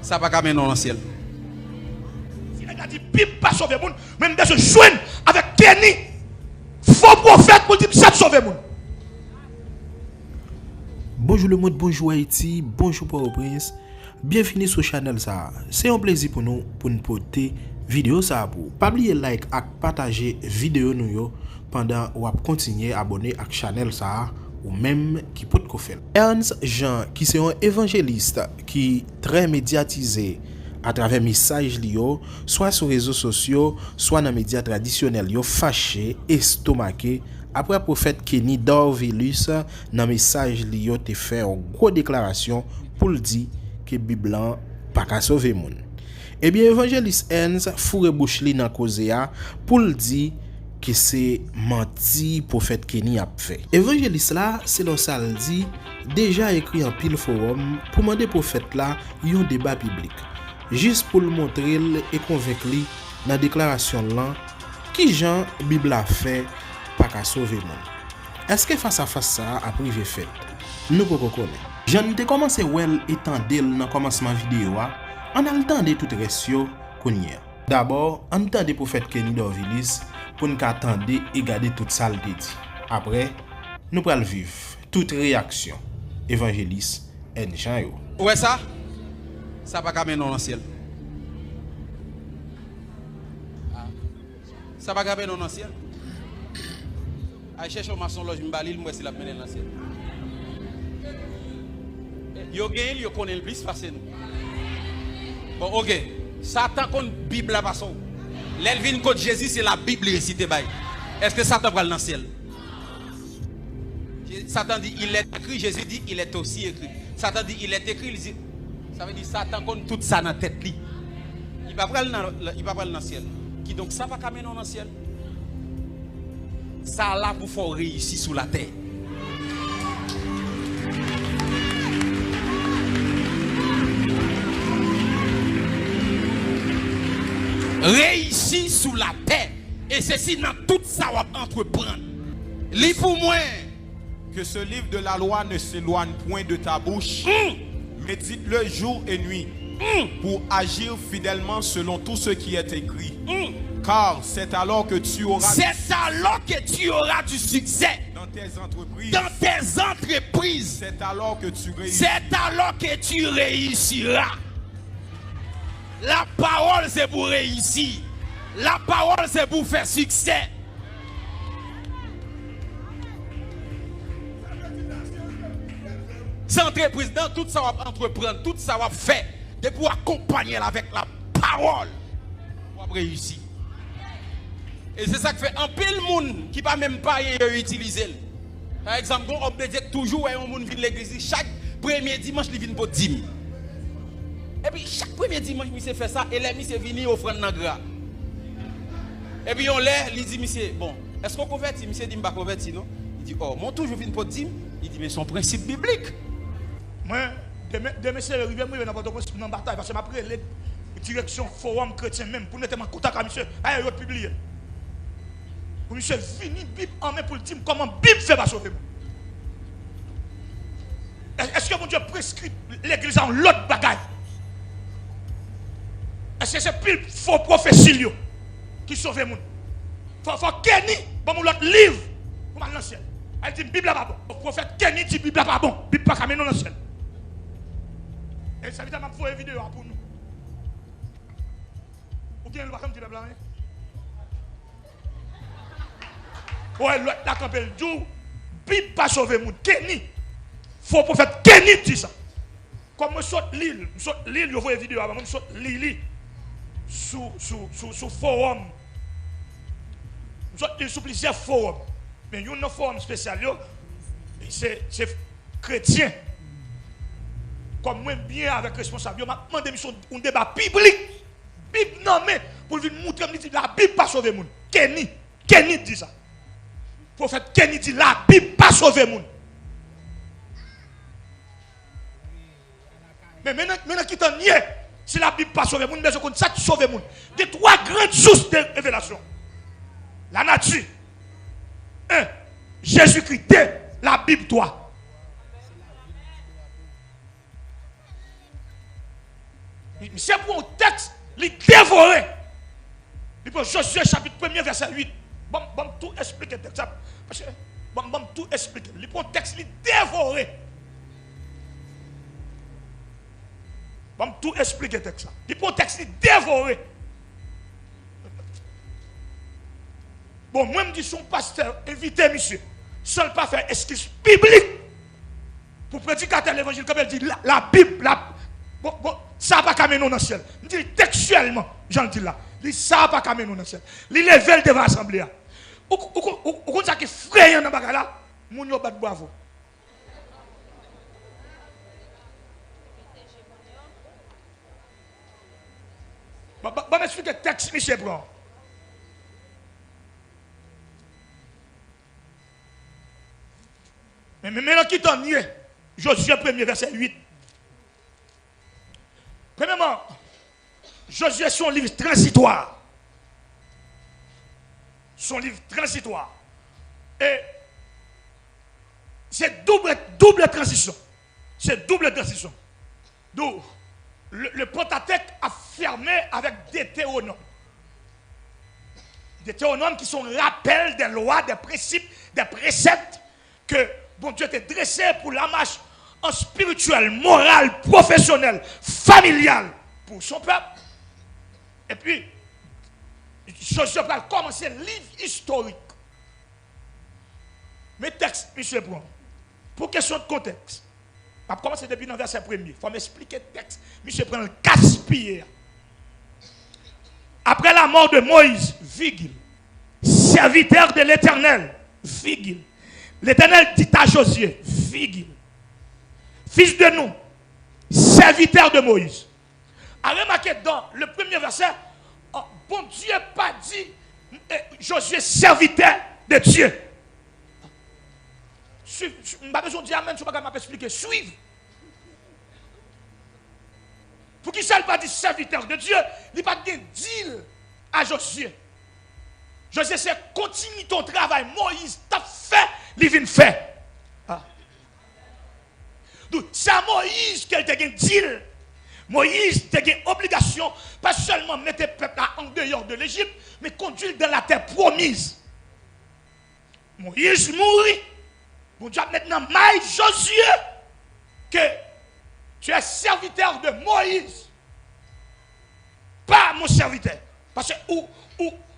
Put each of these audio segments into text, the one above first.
Ça va pas mener dans le ciel. Si les gars disent Bible pas sauver monde, même de se joindre avec Kenny, faux prophète pour dire ça sauver monde. Bonjour le monde, bonjour Haïti, bonjour Port-au-Prince. Bienvenue sur channel ça. C'est un plaisir pour nous porter vidéo ça pour. Pas oublier like et partager vidéo nous yo pendant ou à continuer abonner à channel ça ou même qui peut ko faire. Ernst Jean qui c'est un évangéliste qui très médiatisé à travers message liyo, soit sur réseaux sociaux, soit dans les médias traditionnels yo fâché, estomaqué après prophète Kenny Dorvilus dans message liyo te fait une grosse déclaration pour le dire que Bible pas ka sauver moun. Eh bien évangéliste Ernst fourre bouche li nan cause ya pour le dire que c'est menti prophète Kenny a fait. Évangéliste là, c'est dans ça le dit déjà écrit en pile forum pour demander prophète là un débat public. Juste pour le montrer et convaincre lui dans déclaration là qui Jean Bible a fait pas qu'à sauver monde. Est-ce que face à face ça a privé fait? Nous pouvons connaître. Jean te commencé well étendel dans commencement vidéo on a le temps de tout reste qu'on y a. D'abord, on entend des prophètes Kenny Dorvilus pour nous attendre et garder toute ça le dit. Après, nous allons vivre toute réaction évangéliste et Jean yo. Ouais ça? Ça va pas mener dans le ciel. Ça va pas mener dans le ciel. A chercher un maçon loge m'balil moi si la mener dans le ciel. Yo gagne, yo connaît le plus face nous. Bon OK. Satan contre Bible la façon. L'elvin contre Jésus c'est la Bible récité bail. Est-ce que Satan va dans le ciel? Satan dit il est écrit, Jésus dit il est aussi écrit. Satan dit il est écrit, il dit ça veut dire Satan contre tout ça dans tête li. Il va pas dans le ciel. Qui donc ça va camener dans le ciel? Ça là pour faire réussir sur la terre. Réussir sous la terre. Et ceci dans tout ça va entreprendre. Lis pour moi. Que ce livre de la loi ne s'éloigne point de ta bouche. Médite-le jour et nuit. Pour agir fidèlement selon tout ce qui est écrit. Car c'est alors que tu auras du succès dans tes entreprises. Dans tes entreprises. C'est alors que tu réussiras. C'est alors que tu réussiras. La parole c'est pour réussir. La parole c'est pour faire succès. C'est entreprise dans tout ça va entreprendre, tout ça va faire de pour accompagner avec la parole pour réussir. Et c'est ça que fait un pile monde qui pas même pas utiliser. Par exemple, on obéit toujours un monde vient l'église chaque premier dimanche il vient pour 10 000. Et puis chaque premier dimanche monsieur fait ça et les monsieur venir offrande dans gras. Et puis on il dit monsieur bon, est-ce qu'on convertit? Monsieur dit pas converti non. Il dit oh, mon toujours vient pour 10 000. Il dit mais son principe biblique. Moi, demain c'est arrivé moi dans bataille parce que m'a pris la direction forum chrétien même pour mettre en contact avec monsieur, aïe yo publier. Pour monsieur venir Bible en main pour dire comment Bible fait pas sauver. Est-ce que mon Dieu prescrit l'église en l'autre bagaille? Est-ce que c'est pile faux prophétie qui sauve le monde? Faut Kenny, bon mon l'autre livre pour dans le ciel. Elle dit Bible pas bon. Le prophète Kenny dit Bible pas bon. Bible pas camener dans le ciel. Et ça veut dire m'a faire une vidéo pour nous. Ou bien le pas comme dit blanc. Ouais, la campagne dit Bible pas sauver le monde. Kenny. Faux prophète Kenny dit ça. Comme je saute l'île, je vois une vidéo avant, je saute l'île. Sous forum. Nous sommes sur plusieurs forums. Mais nous avons un forum spécial. C'est chrétien. Comme moi, bien avec responsable, je demande un débat biblique. Bible non, mais pour lui montrer que la Bible pas sauver le monde. Kenny dit ça. Le prophète Kenny dit la Bible pas sauver le monde. Mais maintenant qui t'en nié. Si la Bible pas sauver le monde, mais je connais ça qui sauve le monde. Il y a trois grandes sources de révélation. La nature. 1. Jésus-Christ. 2. La Bible, toi. C'est pour un texte, il dévoré. Il prend Josué chapitre 1er, verset 8. Bon, tout expliquer le texte. Parce que, bon, tout expliquer. Il prend un texte, il dévoré. Bon, tout expliquer le texte. Il prend un texte, il dévoré. Bon, moi, je me dis, son pasteur, invité, monsieur, seul pas faire excuse biblique pour prédicateur l'évangile, comme elle dit, la Bible, bon, ça n'a pas qu'à mener dans le ciel. Je dis textuellement, j'en dis là, ça n'a pas qu'à mener dans le ciel. Il levé devant l'assemblée. Ou comme ça qui frère dans le bagage là, mon yo bat bravo. Bon, m'explique le texte, monsieur Blanc. Mais maintenant qui t'en y est, Josué 1er, verset 8. Premièrement, Josué, son livre transitoire. Son livre transitoire. Et c'est double transition. C'est double transition. Donc, le Pentateuque a fermé avec des théonomes. Des théonomes qui sont rappels des lois, des principes, des préceptes que bon Dieu t'a dressé pour la marche en spirituel, moral, professionnel, familial pour son peuple. Et puis, Josué va commencer le livre historique. Mes textes, monsieur Brown, pour question de contexte, je vais commencer depuis le verset 1er. Il faut m'expliquer le texte. Monsieur prend le gaspiller. Après la mort de Moïse, virgule, serviteur de l'Éternel, virgule, l'Éternel dit à Josué, virgule, fils de nous, serviteur de Moïse. A remarqué dans le premier verset, bon Dieu pas dit Josué serviteur de Dieu. Je n'ai pas besoin de dire amen, je ne vais pas m'expliquer. Suivre. Pour qui ça ne pas dit serviteur de Dieu, il n'a pas de deal à Josué. Josué, c'est continue ton travail. Moïse t'a fait, il vient faire. Donc, c'est à Moïse qu'elle t'a un deal. Moïse t'a une obligation, pas seulement mettre le peuple en dehors de l'Égypte, mais conduire dans la terre promise. Moïse mourit. Bon Dieu maintenant maille Josué que tu es serviteur de Moïse. Pas mon serviteur. Parce que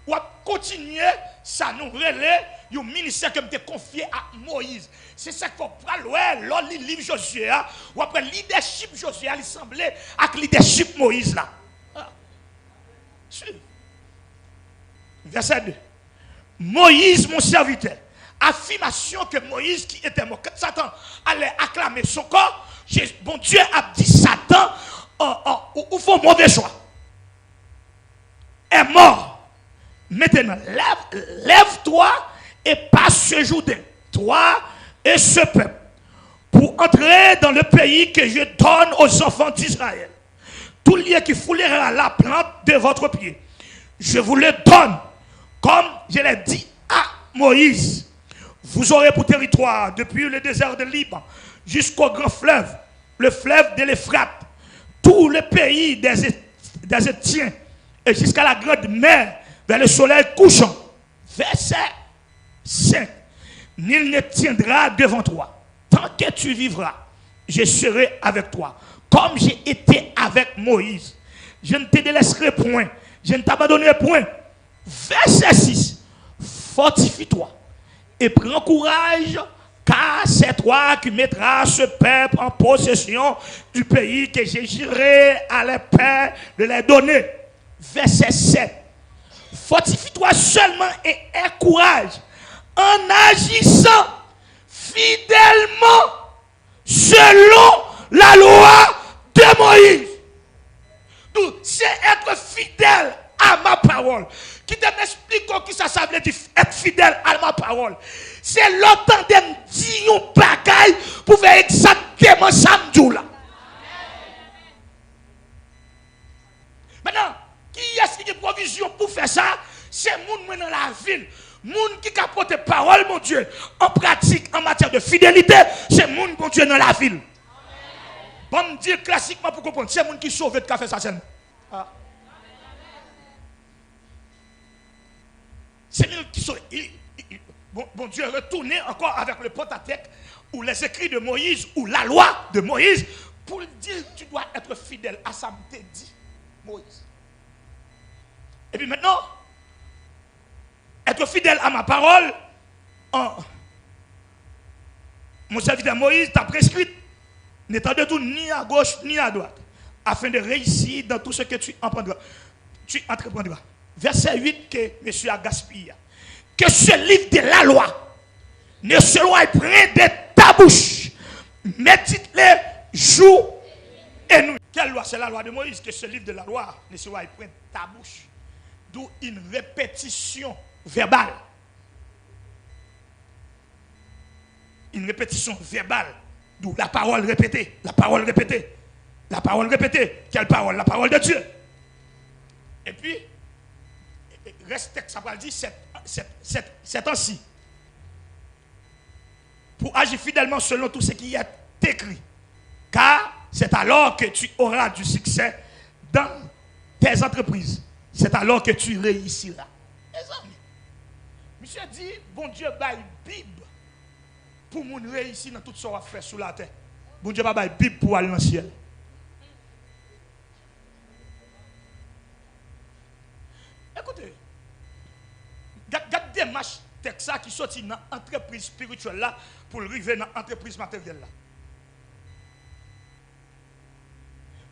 ou a continuer, ça nous relève le ministère que je confié à Moïse. C'est ça qu'il faut prendre. L'on lit le livre Josué, ou après leadership Josué, il semblait avec leadership Moïse là. Verset 2. Moïse, mon serviteur. Affirmation que Moïse, qui était mort, quand Satan allait acclamer son corps, bon Dieu a dit Satan, ou faut mauvais choix. Est mort. Maintenant, lève-toi et passe ce Jourdain, toi et ce peuple, pour entrer dans le pays que je donne aux enfants d'Israël. Tout lieu qui foulera la plante de votre pied, je vous le donne, comme je l'ai dit à Moïse. Vous aurez pour territoire, depuis le désert de Liban jusqu'au grand fleuve, le fleuve de l'Euphrate, tout le pays des Étiens, et jusqu'à la grande mer, vers le soleil couchant. Verset 5. Nul ne tiendra devant toi. Tant que tu vivras, je serai avec toi. Comme j'ai été avec Moïse. Je ne te délaisserai point. Je ne t'abandonnerai point. Verset 6. Fortifie-toi et prends courage, car c'est toi qui mettras ce peuple en possession du pays que j'ai juré à les pères de les donner. Verset 7. Fortifie-toi seulement et aie courage en agissant fidèlement selon la loi de Moïse. Donc, c'est être fidèle à ma parole. Qui te m'explique qui ça veut dire être fidèle à ma parole. C'est l'autant de me dire un bagaille pour faire exactement ça me là. Maintenant, qui est-ce qui a provision pour faire ça? C'est moun dans la ville. Moun qui capote parole, mon Dieu, en pratique, en matière de fidélité, c'est moun, mon Dieu, dans la ville. Bon, me dire classiquement pour comprendre, c'est monde qui sauve de café ça seulement. C'est lui qui sauve. Bon Dieu retourné encore avec le Pentateuque ou les écrits de Moïse ou la loi de Moïse pour dire tu dois être fidèle à ça me dit Moïse. Et puis maintenant, être fidèle à ma parole, mon serviteur Moïse t'a prescrit, n'étant de tout ni à gauche ni à droite, afin de réussir dans tout ce que tu entreprendras. Verset 8 que monsieur a gaspillé. Que ce livre de la loi ne se loin près de ta bouche. Médite-le jour et nuit. Quelle loi? C'est la loi de Moïse. Que ce livre de la loi ne se loin près de ta bouche. D'où une répétition verbale. Une répétition verbale. D'où la parole répétée. La parole répétée. La parole répétée. Quelle parole? La parole de Dieu. Et puis, reste, ça va dire, c'est ainsi. Pour agir fidèlement selon tout ce qui est écrit. Car c'est alors que tu auras du succès dans tes entreprises. C'est alors que tu réussiras. Les amis, monsieur dit, bon Dieu, baille Bible pour nous réussir dans tout ce qu'on va faire sous la terre. Bon Dieu, baille Bible pour aller dans le ciel. Écoutez, regardez des matchs Texas qui sortent dans l'entreprise spirituelle là pour arriver dans l'entreprise matérielle là.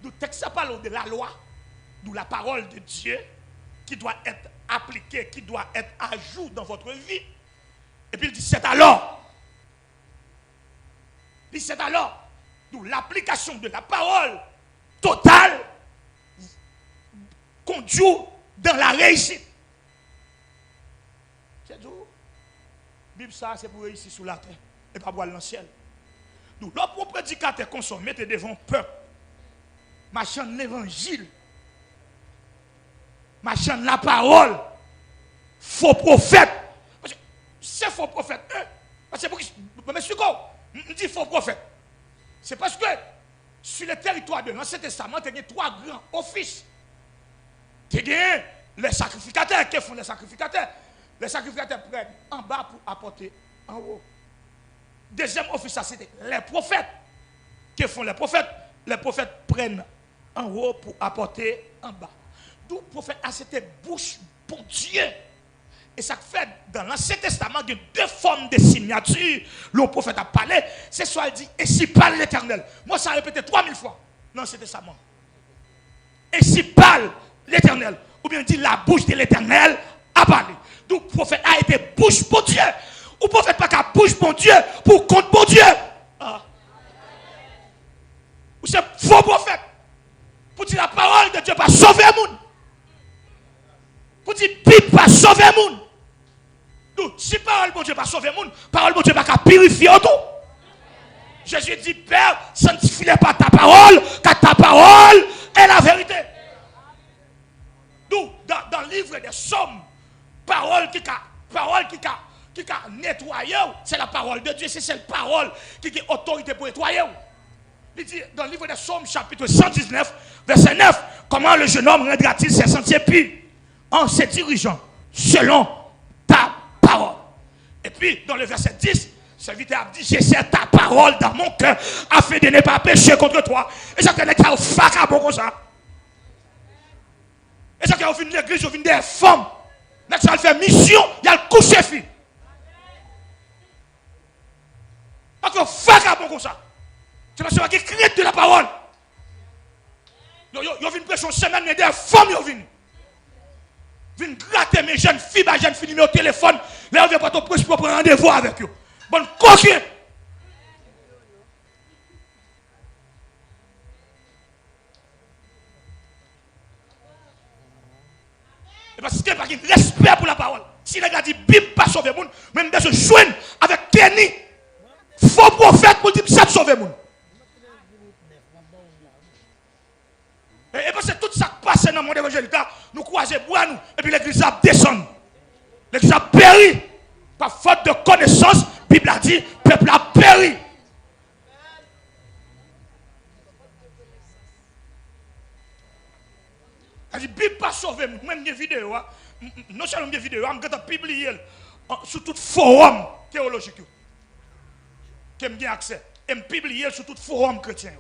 Donc Texas parle de la loi, de la parole de Dieu qui doit être appliquée, qui doit être à jour dans votre vie. Et puis il dit c'est alors. Il dit c'est alors. D'où l'application de la parole totale conduit dans la réussite. C'est tout. Bible ça, c'est pour réussir sous la terre et pas pour aller dans le ciel. Donc, l'autre prédicateur consomme, mettez devant peuple, machin l'évangile, machin la parole, faux prophète. C'est faux prophète. Parce que, monsieur, je dis faux prophète. C'est parce que sur le territoire de l'Ancien Testament, il y a 3 grands offices. Tu as les sacrificateurs. Que font les sacrificateurs? Les sacrificateurs prennent en bas pour apporter en haut. Deuxième office, c'était les prophètes. Que font les prophètes? Les prophètes prennent en haut pour apporter en bas. D'où le prophète a cette bouche pour Dieu. Et ça fait dans l'Ancien Testament, il y a 2 formes de signature. Le prophète a parlé. C'est soit il dit, et si parle l'Éternel. Moi, ça a répété 3000 fois dans l'Ancien Testament. Et si parle l'Éternel. Ou bien il dit, la bouche de l'Éternel a parlé. Donc le prophète a été bouche pour Dieu. Ou le prophète pas qu'à bouche pour Dieu, pour compte pour Dieu. Ah. Ou c'est faux prophète. Pour dire la parole de Dieu pas sauver le monde. Pour dire Bible pas sauver le monde. Donc si parole de Dieu pas sauver le monde, parole de Dieu pas qu'à purifier tout. Jésus dit, Père, sanctifie pas ta parole, car ta parole est la vérité. Donc dans le livre des Psaumes, parole qui a nettoyé, c'est la parole de Dieu, c'est cette parole qui a autorité pour nettoyer. Il dit dans le livre des Psaumes, chapitre 119, verset 9, comment le jeune homme rendra-t-il ses sentiers purs en se dirigeant selon ta parole. Et puis dans le verset 10, serviteur a dit, j'ai serré ta parole dans mon cœur afin de ne pas pécher contre toi. Et ça connaît qu'à faire comme ça. Et ça qu'on vient de l'église, on vient des femmes. Mais ça fait mission, il y a le coucher fille. Parce qu'on fait comme ça. C'est parce qu'il y a crié de la parole. Il y a une pression semaine, mais des femmes, ils viennent. Ils viennent gratter mes jeunes filles, mes jeunes filles, au téléphone. Là, on vient pas te prendre pour prendre rendez-vous avec eux. Bonne coquille. Parce qu'il n'y a pas de respect pour la parole. Si les gars disent Bible pas sauver le monde, même de se joindre avec Kenny, faux prophète pour dire ça sauver le monde. Et parce que tout ça qui passe dans le monde évangélique, nous croisons bois nous, et puis l'église a descendu. L'église a péri. Par faute de connaissance, la Bible a dit, le peuple a péri. La Bible pas sauvé, même des vidéos, non seulement des vidéos, je vais publier sur tout forum théologique que j'ai accès. Et je publier sur tout forum chrétien.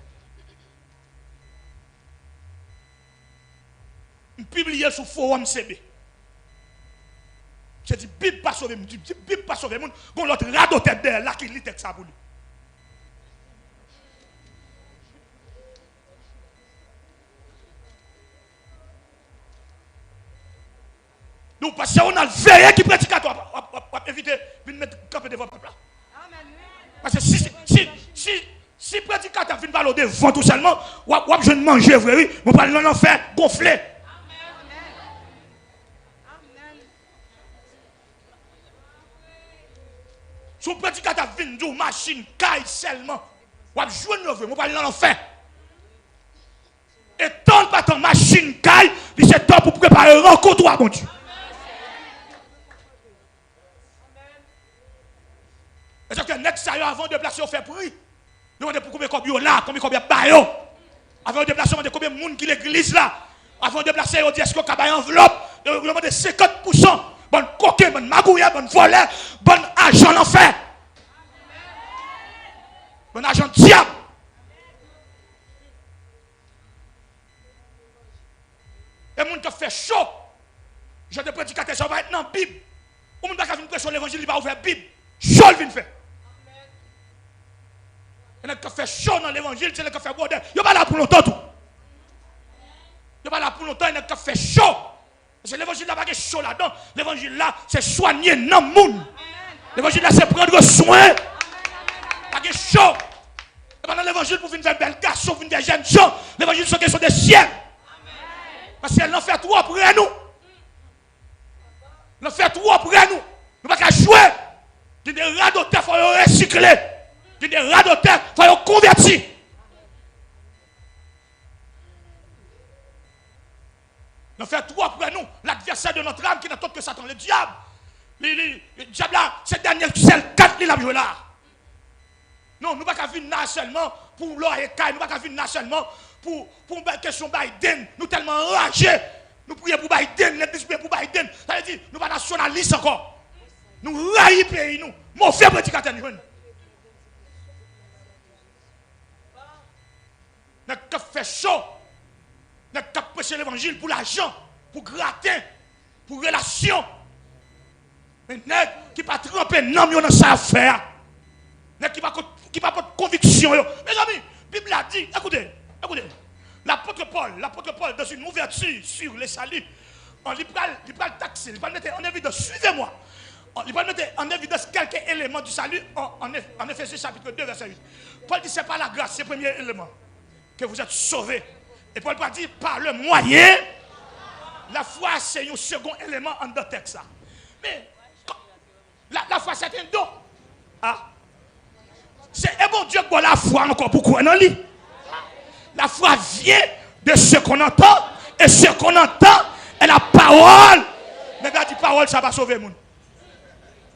Je publier sur forum CB. Je dis, Bible pas sauvé, Bible pas sauvé, on l'autre radeau tête derrière là qui lit texte ça pour lui. Donc, parce qu'on a le veillé qui pratique à toi, on va éviter de mettre camper devant le peuple. Parce que si prédicateur vient parler devant tout seulement, on va je manger, vrai, on va l'en faire gonfler. Si prédicateur vient dire machine, caille seulement, on va jouer le vrai, on va l'en faire. Et tant pas ton machine, caille, c'est temps pour préparer un rencontre à mon Dieu. Est-ce que net ça avant de placer au fait prix? Demandez pour combien de là, combien de baillot. Avant de placer, demandez combien de monde qui l'église là. Avant de placer, on dit est-ce qu'on a une enveloppe? Demandez 50%. Bonne coquin, bonne magouille, bonne voleur, bon agent l'enfer. Bon agent diable. Et monde qui fait chaud. Je te prédicateur, ça va être dans la Bible. Ou monde qui a une pression l'évangile, il va ouvrir la Bible. Chaud, il vient faire. Il y a qui fait chaud dans l'évangile, c'est le qui fait bordel. Il n'est pas là pour longtemps tout. Il n'est pas là pour longtemps, il y a qui fait chaud. Parce que l'évangile là, pas chaud là-dedans. L'évangile là, c'est soigner dans le monde. L'évangile là, c'est prendre soin. Pas chaud. Et pendant l'évangile, pour venir faire bel garçon, pour venir faire jeunes gens, l'évangile, c'est question des ciels. Parce qu'elle en fait trop après nous. Elle en fait trop après nous. Nous ne pouvons pas jouer. Il y a des radoteurs, il faut les recycler. Il y a des radoteurs, il faut les convertir. Nous faisons tout après nous. L'adversaire de notre âme qui n'est autre que Satan, le diable. Le diable là, c'est Daniel, c'est le 4 qui l'a joué là. Non, nous ne pouvons pas venir là seulement pour l'or et caille. Nous ne pouvons pas venir là seulement pour une question Biden. Nous sommes tellement enragés. Nous prions pour Biden, l'église prie pour Biden. Ça veut dire, nous ne sommes pas nationalistes encore. Nous raillons le pays, nous. Mauvais prédicateur, nous. Nous avons fait chaud. Nous avons prêché l'évangile pour l'argent, pour gratter, pour relation. Mais nous qui ne pas tremper dans sa affaire. Nous qui pas de conviction. Mes amis, la Bible a dit, écoutez. L'apôtre Paul, dans une ouverture sur les saluts, il va le taxer, il va le mettre en évidence. Suivez-moi. Il va mettre en évidence quelques éléments du salut en Éphésiens chapitre 2, verset 8. Paul dit ce n'est pas la grâce, c'est le premier élément. Que vous êtes sauvés. Et Paul va dire par le moyen. La foi, c'est un second élément en deux textes. Mais la foi, c'est un don. Ah. C'est bon Dieu qui a la foi encore pour quoi non lit. La foi vient de ce qu'on entend. Et ce qu'on entend est la parole. Mais la parole, ça va sauver le monde.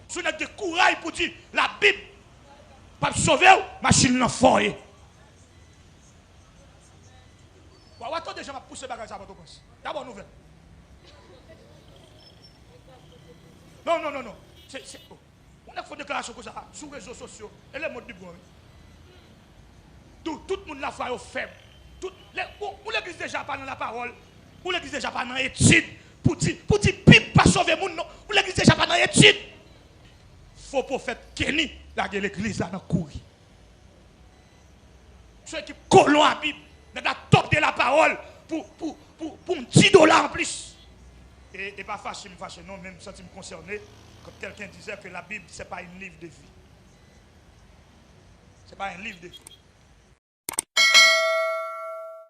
Si vous avez du courage pour dire la Bible, pas sauver, machine n'a foyer. Attendez, je vais pousser bagage à votre pense. D'abord nouvelle. Non. On a fait une déclaration comme ça sur les réseaux sociaux et les modes du bon. Tout le monde la foi est faible. Où l'église déjà pas dans la parole, où l'église déjà pas dans l'étude, pour dire Bible pas sauver le monde, où l'église déjà pas dans l'étude. Faux prophète Kenny, là l'église là dans courir. Ceux qui collent à la Bible, n'a top de la parole pour $10 en plus. Et pas fâché, non, même si je me concerné, quand quelqu'un disait que la Bible, ce n'est pas un livre de vie. Ce n'est pas un livre de vie.